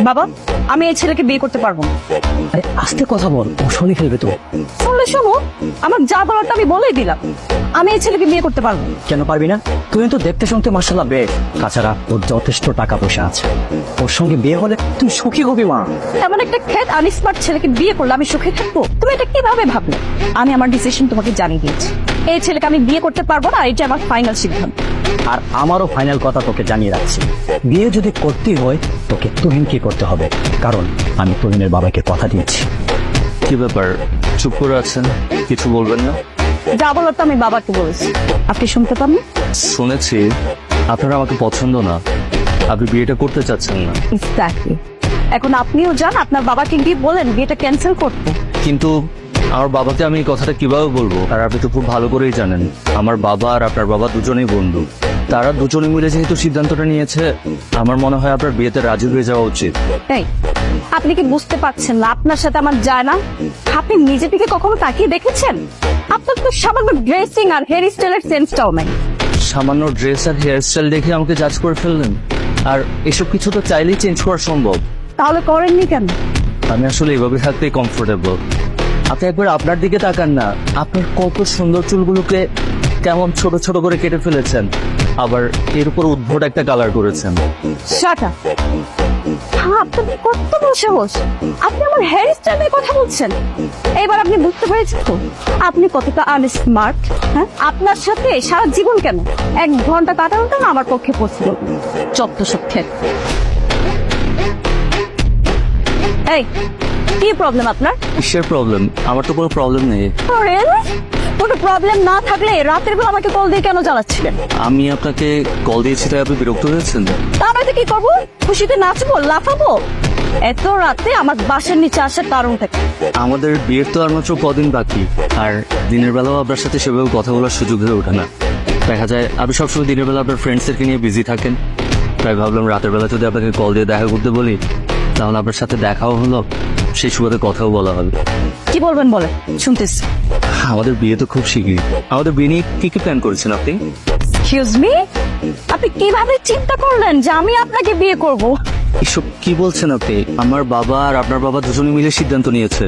বাবা, আমি এই ছেলেকে বিয়ে করতে পারবো না। আরে আস্তে কথা বল, ও শুনে ফেলবে তো। শুনলে শোনো, আমার যা বলারটা আমি বলেই দিলাম। আমি এই ছেলেকে বিয়ে করতে পারবো না। কেন পারবি না? তুই তো দেখতে শুনতে মাশাআল্লাহ বেশ। তাছাড়া ওর যথেষ্ট টাকা পয়সা আছে, ওর সঙ্গে বিয়ে হলে তুই সুখী হবি মা। এমন একটা খেত আনস্মার্ট ছেলেকে বিয়ে করলে আমি সুখে থাকবো? তুমি এটা কিভাবে ভাবলে? আমি আমার ডিসিশন তোমাকে জানিয়ে দিয়েছি। এই ছেলেকে আমি বিয়ে করতে পারবো না, এটা আমার ফাইনাল সিদ্ধান্ত। আর আমারও ফাইনাল কথা তোকে জানিয়ে রাখছি, বিয়ে যদি করতেই হয় তোকে তুহিনকে করতে হবে, কারণ আমি তুহিনের বাবাকে কথা দিয়েছি। কি ব্যাপার, চুপ করে আছেন, কিছু বলবেন না? যা বলার তো আমি বাবাকে বলেছি, আপনি শুনতে পান না? শুনেছি আপনারা আমাকে পছন্দ না, আপনি বিয়েটা করতে চাচ্ছেন না। এক্স্যাক্টলি। এখন আপনিও যান আপনার বাবাকে গিয়ে বলেন বিয়েটা ক্যান্সেল করতে। কিন্তু আমার বাবাকে আমি এই কথাটা কিভাবে বলবো? আর আপনি তো খুব ভালো করেই জানেন আমার বাবা আর আপনার বাবা দুজনেই বন্ধু। তারা দুজনে মিলে যেহেতু সিদ্ধান্তটা নিয়েছে, আমার মনে হয় আপনার বিয়েতে রাজি হয়ে যাওয়া উচিত। এই, আপনি কি বুঝতে পারছেন না আপনার সাথে আমার যায় না? আপনি নিজে থেকে কখনো তাকিয়ে দেখেছেন? আপনার তো সামান্য ড্রেসিং আর হেয়ার স্টাইলের সেন্সটাও নাই। সামান্য ড্রেস আর হেয়ার স্টাইল দেখে আমাকে জাজ করে ফেললেন। আর এসব কিছু তো চাইলেই চেঞ্জ করা সম্ভব। তাহলে করেননি কেন? আমি আসলে এভাবে থাকতেই কমফোর্টেবল। আপনি একবার আপনার দিকে তাকান না, আপনার কত সুন্দর চুলগুলোকে কেমন ছোট ছোট করে কেটে ফেলেছেন, আবার এর উপর উদ্ভট একটা কালার করেছেন। Shut up. আপনার কত বড় সাহস! আপনি আমার হেয়ার স্টাইলের কথা বলছেন? এবার আপনি বুঝতে পেরেছেন তো আপনি কতটা আনস্মার্ট। হ্যাঁ, আপনার সাথে সারা জীবন কেন 1 ঘন্টা কাটানোটা না আমার পক্ষে পসিবল। চত্ব সব খেত। এই, কি প্রবলেম আপনার? কিসের প্রবলেম? আমার তো কোনো প্রবলেম নেই। কোনো প্রবলেম না থাকলে রাতের বেলা আমাকে কল দিয়ে কেন জ্বালাচ্ছিলেন? আমি আপনাকে কল দিয়েছি তাই আপনি বিরক্ত হয়েছেন? তা নয়তো কি করবো? খুশিতে নাচবো, লাফাবো? এত রাতে আমার বাসার নিচে আসার কারণ থাকে? আমাদের বিয়ের তো আর মাত্র কদিন বাকি, আর দিনের বেলাও আপনার সাথে সেভাবে কথা বলার সুযোগ হয়ে ওঠে না। দেখা যায় আপনি সবসময় দিনের বেলা আপনার ফ্রেন্ডসদেরকে নিয়ে বিজি থাকেন, তাই ভাবলাম রাতের বেলা যদি আপনাকে কল দিয়ে দেখা করতে বলি তাহলে আপনার সাথে দেখাও হলো, সেই সুবাদে কথাও বলা হবে। কি বলবেন বলে শুনতেছি। আমাদের বিয়ে তো খুব শীঘ্রই। আমাদের বিয়ে নিয়ে কি কি প্ল্যান করেছেন আপনি? এক্সকিউজ মি, আপনি কিভাবে চিন্তা করলেন যে আমি আপনাকে বিয়ে করব? এসব কি বলছেন আপনি? আমার বাবা আর আপনার বাবা দুজনে মিলে সিদ্ধান্ত নিয়েছে,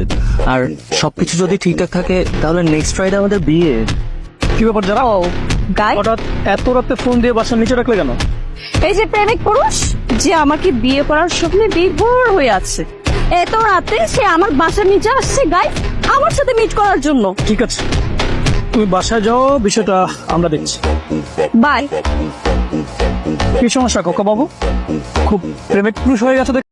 আর সবকিছু যদি ঠিকঠাক থাকে তাহলে নেক্সট ফ্রাইডে আমাদের বিয়ে। কি ব্যাপার যারা ও গাই, হঠাৎ এত রাতে ফোন দিয়ে বাসার নিচে রাখলে কেন? এই যে প্রেমিক পুরুষ যে আমাকে বিয়ে করার স্বপ্নে বিভোর হয়ে আছে, এত রাতে সে আমার বাসার নিচে আসছে গাই আমার সাথে মিট করার জন্য। ঠিক আছে, তুমি বাসায় যাও, বিষয়টা আমরা দেখছি। বাই। কি সমস্যা খোকা বাবু? খুব প্রেমিক পুরুষ হয়ে গেছে।